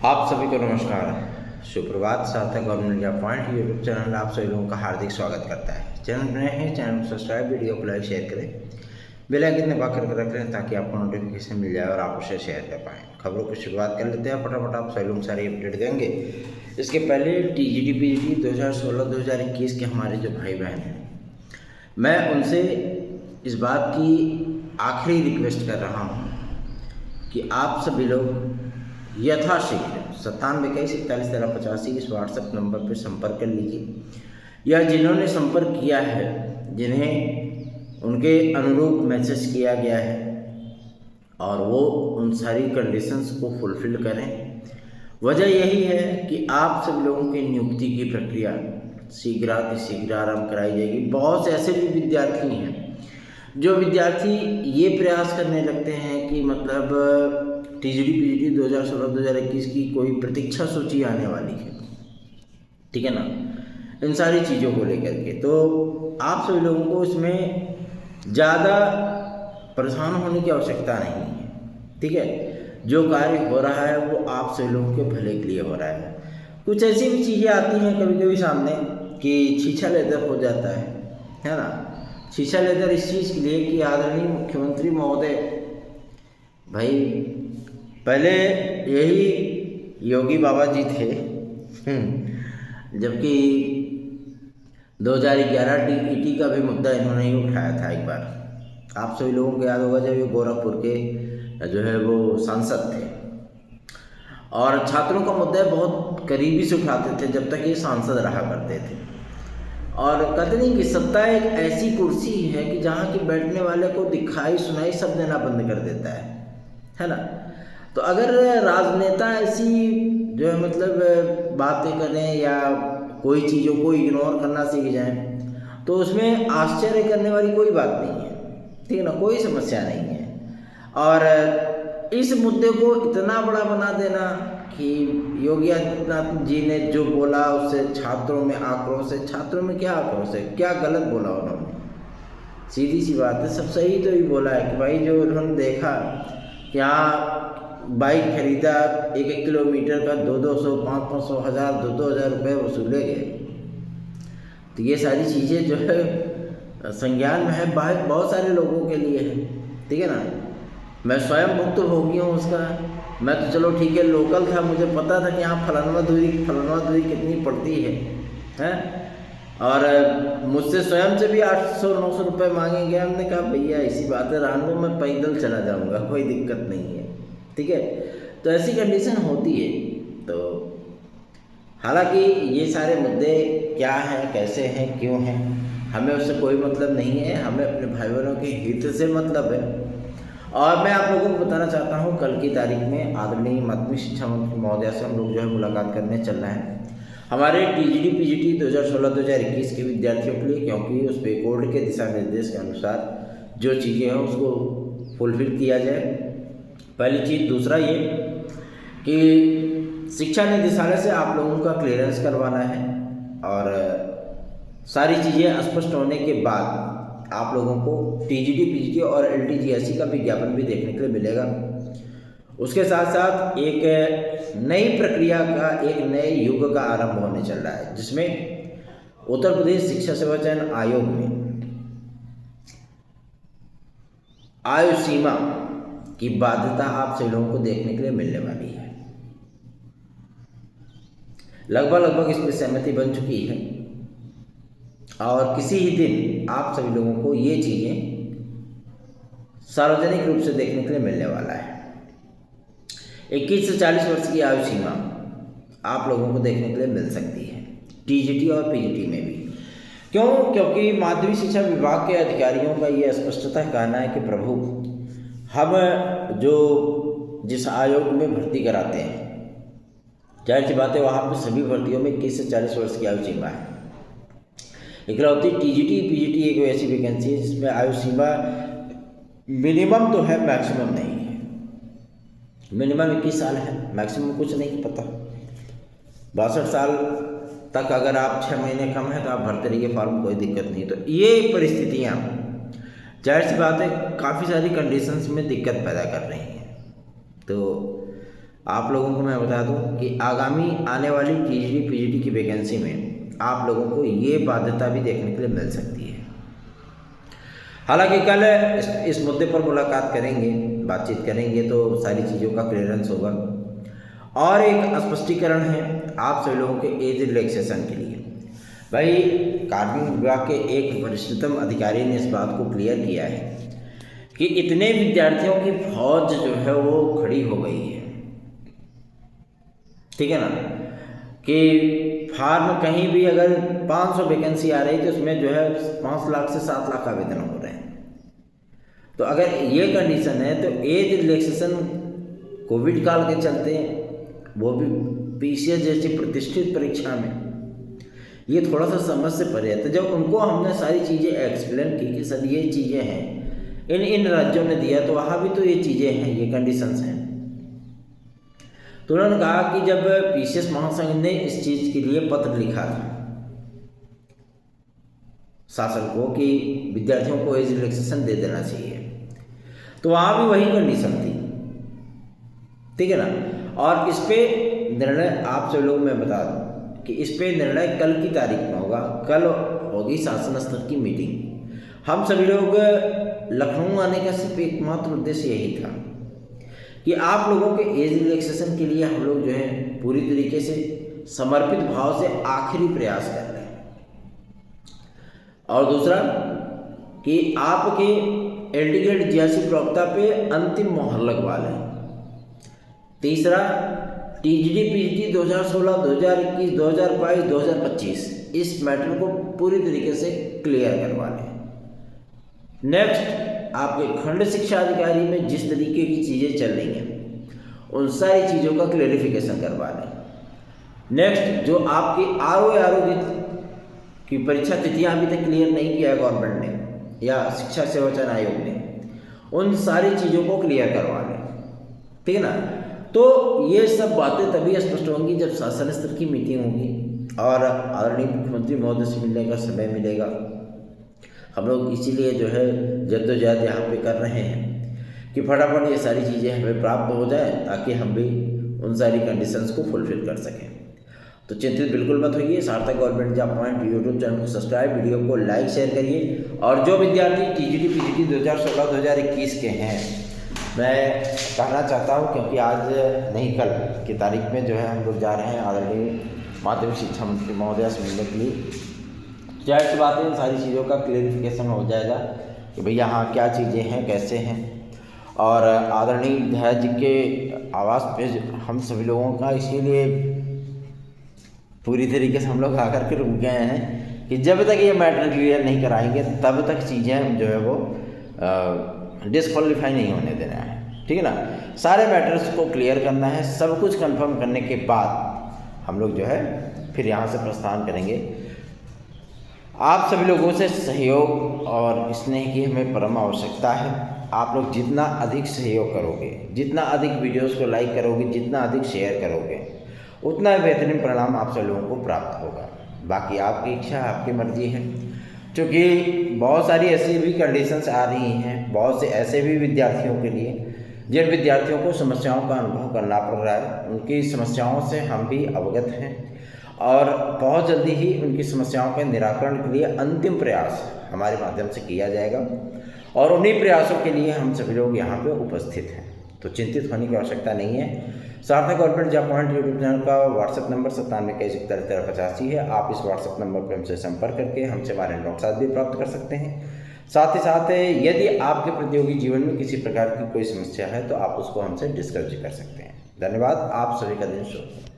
आप सभी को नमस्कार, सुप्रभात। सार्थक government India point YouTube channel आप सभी लोगों का हार्दिक स्वागत करता है। चैनल नए हैं, चैनल को सब्सक्राइब, वीडियो को लाइक शेयर करें, बेल आइकन दबा करके रख लें ताकि आपको नोटिफिकेशन मिल जाए और आप उसे शेयर कर पाएँ। खबरों की शुरुआत कर लेते हैं फटाफट। आप सभी लोग सारी अपडेट देंगे। इसके पहले TGT PGT 2016-2021 के हमारे जो भाई बहन हैं, मैं उनसे इस बात की आखिरी रिक्वेस्ट कर रहा हूँ कि आप सभी लोग यथाशीघ्र 9721411385 इस व्हाट्सएप नंबर पर संपर्क कर लीजिए, या जिन्होंने संपर्क किया है, जिन्हें उनके अनुरूप मैसेज किया गया है और वो उन सारी कंडीशंस को फुलफिल करें। वजह यही है कि आप सब लोगों की नियुक्ति की प्रक्रिया शीघ्र आरंभ कराई जाएगी। बहुत से ऐसे भी विद्यार्थी हैं जो विद्यार्थी ये प्रयास करने लगते हैं कि मतलब TGT PGT 2016-2021 की कोई प्रतीक्षा सूची आने वाली है, ठीक है ना, इन सारी चीज़ों को लेकर के। तो आप सभी लोगों को इसमें ज़्यादा परेशान होने की आवश्यकता नहीं है, ठीक है। जो कार्य हो रहा है वो आप सभी लोगों के भले के लिए हो रहा है। कुछ ऐसी भी चीज़ें आती हैं कभी कभी सामने कि छीछा लेदर हो जाता है ना। छीछा लेदर इस चीज़ के लिए कि आदरणीय मुख्यमंत्री महोदय, भाई पहले यही योगी बाबा जी थे, जबकि 2011 TET का भी मुद्दा इन्होंने ही उठाया था एक बार। आप सभी लोगों को याद होगा जब ये गोरखपुर के जो है वो सांसद थे और छात्रों का मुद्दा बहुत करीबी से उठाते थे जब तक ये सांसद रहा करते थे। और कहते नहीं कि सत्ता एक ऐसी कुर्सी है कि जहाँ की बैठने वाले को दिखाई सुनाई सब देना बंद कर देता है ना। तो अगर राजनेता ऐसी जो है मतलब बातें करें या कोई चीज़ों को इग्नोर करना सीख जाएं तो उसमें आश्चर्य करने वाली कोई बात नहीं है, ठीक है ना, कोई समस्या नहीं है। और इस मुद्दे को इतना बड़ा बना देना कि योगी आदित्यनाथ जी ने जो बोला उससे छात्रों में आक्रोश है। छात्रों में क्या आक्रोश है, क्या गलत बोला उन्होंने? सीधी सी बात है, सब सही तो ही बोला है कि भाई जो उन्होंने देखा कि यहाँ बाइक खरीदा, 1-1 किलोमीटर का 200-200, 500-500, 1000, 2-2000 रुपये वसूले गए। तो ये सारी चीज़ें जो है संज्ञान में है, बहुत सारे लोगों के लिए है, ठीक है ना। मैं स्वयं भुक्तभोगी हूँ उसका। मैं तो चलो ठीक है लोकल था, मुझे पता था कि यहाँ फलानवा दूरी कितनी पड़ती है। और मुझसे स्वयं से भी 800-900 रुपये मांगे गए। हमने कहा भैया ऐसी बात है, रहने दो, मैं पैदल चला जाऊँगा, कोई दिक्कत नहीं है, ठीक है। तो ऐसी कंडीशन होती है। तो हालांकि ये सारे मुद्दे क्या हैं, कैसे हैं, क्यों हैं, हमें उससे कोई मतलब नहीं है। हमें अपने भाई बहनों के हित से मतलब है। और मैं आप लोगों को बताना चाहता हूँ कल की तारीख में आदरणीय माध्यमिक शिक्षा मंत्री महोदया से हम लोग जो है मुलाकात करने चल रहे हैं हमारे TGT PGT 2016-2021 के विद्यार्थियों के लिए, क्योंकि उस पे बोर्ड के दिशा निर्देश के अनुसार जो चीज़ें हैं उसको फुलफिल किया जाए, पहली चीज़। दूसरा ये कि शिक्षा निदेशालय से आप लोगों का क्लियरेंस करवाना है और सारी चीज़ें स्पष्ट होने के बाद आप लोगों को TGT PGT और LTGSC का विज्ञापन भी देखने के लिए मिलेगा। उसके साथ साथ एक नई प्रक्रिया का, एक नए युग का आरंभ होने चल रहा है, जिसमें उत्तर प्रदेश शिक्षा सेवा चयन आयोग में आयु सीमा की बाध्यता आप सभी लोगों को देखने के लिए मिलने वाली है। लगभग इसमें सहमति बन चुकी है और किसी ही दिन आप सभी लोगों को ये चीज़ें सार्वजनिक रूप से देखने के लिए मिलने वाला है। 21 से 40 वर्ष की आयु सीमा आप लोगों को देखने के लिए मिल सकती है TGT और PGT में भी। क्यों? क्योंकि माध्यमिक शिक्षा विभाग के अधिकारियों का ये स्पष्टता कहना है कि प्रभु, हम जो जिस आयोग में भर्ती कराते हैं, जाहिर सी बात है वहाँ पर सभी भर्तियों में 21 से 40 वर्ष की आयु सीमा है। इकलौती TGT PGT एक ऐसी वैकेंसी है जिसमें आयु सीमा मिनिमम तो है, मैक्सिमम नहीं है। मिनिमम 21 साल है, मैक्सिमम कुछ नहीं पता। 62 साल तक अगर आप 6 महीने कम है तो आप भरते रहिए फॉर्म, कोई दिक्कत नहीं। तो ये परिस्थितियाँ जाहिर सी बात है काफ़ी सारी कंडीशंस में दिक्कत पैदा कर रही हैं। तो आप लोगों को मैं बता दूं कि आगामी आने वाली टीजीटी पीजीटी की वैकेंसी में आप लोगों को ये बाध्यता भी देखने के लिए मिल सकती है। हालांकि कल इस मुद्दे पर मुलाकात करेंगे, बातचीत करेंगे तो सारी चीज़ों का क्लियरेंस होगा। और एक स्पष्टीकरण है आप सभी लोगों के एज रिलैक्सेशन के लिए। भाई कार्मिक विभाग के एक वरिष्ठतम अधिकारी ने इस बात को क्लियर किया है कि इतने विद्यार्थियों की फौज जो है वो खड़ी हो गई है, ठीक है ना, कि फार्म कहीं भी अगर 500 वैकेंसी आ रही तो उसमें जो है 5 लाख से 7 लाख आवेदन हो रहे हैं। तो अगर ये कंडीशन है तो एज रिलैक्सेशन कोविड काल के चलते वो भी पीसीएस जैसी प्रतिष्ठित परीक्षा में ये थोड़ा सा समझ से परे है। तो जब उनको हमने सारी चीज़ें एक्सप्लेन की कि सर ये चीज़ें हैं, इन राज्यों ने दिया तो वहाँ भी तो ये चीज़ें हैं, ये कंडीशंस हैं, तो उन्होंने कहा कि जब पीसीएस महासंघ ने इस चीज़ के लिए पत्र लिखा था शासन को कि विद्यार्थियों को एज रिलैक्सेशन दे देना चाहिए, तो वहाँ भी वही कंडीशन थी, ठीक है ना। और इस पे निर्णय आप सब लोग मैं बता दूँ कि इस पे निर्णय कल की तारीख में होगा। कल होगी शासन स्तर की मीटिंग। हम सभी लोग लखनऊ आने का सिर्फ एकमात्र उद्देश्य यही था कि आप लोगों के एज रिलैक्सेशन के लिए हम लोग जो है पूरी तरीके से समर्पित भाव से आखिरी प्रयास कर रहे हैं। और दूसरा कि आपके एल्टीगेट जियासी प्रवक्ता पे अंतिम मोहर लगवा लें। तीसरा टीजीटी पीजीटी 2016, 2021, 2022, 2025 इस मैटर को पूरी तरीके से क्लियर करवा लें। नेक्स्ट आपके खंड शिक्षा अधिकारी में जिस तरीके की चीज़ें चल रही हैं उन सारी चीज़ों का क्लेरिफिकेशन करवा लें। नेक्स्ट जो आपकी आरओ की परीक्षा तिथियां अभी तक क्लियर नहीं किया है गवर्नमेंट ने या शिक्षा सेवा चयन आयोग ने, उन सारी चीज़ों को क्लियर करवा लें, ठीक है ना। तो ये सब बातें तभी स्पष्ट होंगी जब शासन स्तर की मीटिंग होगी और आदरणीय मुख्यमंत्री महोदय से मिलने का समय मिलेगा। हम लोग इसीलिए जो है जद्दोजहद यहाँ पे कर रहे हैं कि फटाफट ये सारी चीज़ें हमें प्राप्त हो जाए ताकि हम भी उन सारी कंडीशंस को फुलफिल कर सकें। तो चिंतित बिल्कुल मत होइए। सार्थक government job point YouTube channel को सब्सक्राइब, वीडियो को लाइक शेयर करिए। और जो विद्यार्थी टीजीटी पीजीटी 2016-2021 के हैं, मैं कहना चाहता हूँ क्योंकि आज नहीं कल की तारीख में जो है हम लोग जा रहे हैं आदरणीय माध्यमिक शिक्षा मंत्री महोदय से मिलने के लिए। जाहिर सी बात है इन सारी चीज़ों का क्लेरिफिकेशन हो जाएगा कि भैया हाँ क्या चीज़ें हैं, कैसे हैं। और आदरणीय विधायक जी के आवास पे हम सभी लोगों का इसीलिए पूरी तरीके से हम लोग आकर के रुक गए हैं कि जब तक ये मैटर क्लियर नहीं कराएंगे तब तक चीज़ें जो है वो डिस्क्वालीफाई नहीं होने देना है, ठीक है ना। सारे मैटर्स को क्लियर करना है। सब कुछ कंफर्म करने के बाद हम लोग जो है फिर यहाँ से प्रस्थान करेंगे। आप सभी लोगों से सहयोग और स्नेह की हमें परम आवश्यकता है। आप लोग जितना अधिक सहयोग करोगे, जितना अधिक वीडियोस को लाइक करोगे, जितना अधिक शेयर करोगे, उतना बेहतरीन परिणाम आप सब लोगों को प्राप्त होगा। बाकी आपकी इच्छा, आपकी मर्जी है। क्योंकि बहुत सारी ऐसी भी कंडीशंस आ रही हैं, बहुत से ऐसे भी विद्यार्थियों के लिए जिन विद्यार्थियों को समस्याओं का अनुभव करना पड़ रहा है। उनकी समस्याओं से हम भी अवगत हैं और बहुत जल्दी ही उनकी समस्याओं के निराकरण के लिए अंतिम प्रयास हमारे माध्यम से किया जाएगा और उन्हीं प्रयासों के लिए हम सभी लोग यहाँ पे उपस्थित हैं। तो चिंतित होने की आवश्यकता नहीं है। सार्थक government job point YouTube channel का व्हाट्सएप नंबर 9721711385 है। आप इस व्हाट्सएप नंबर पर हमसे संपर्क करके हमसे हमारे नोट्स भी प्राप्त कर सकते हैं। साथ ही साथ यदि आपके प्रतियोगी जीवन में किसी प्रकार की कोई समस्या है तो आप उसको हमसे डिस्कस भी कर सकते हैं। धन्यवाद। आप सभी का दिन शुभ।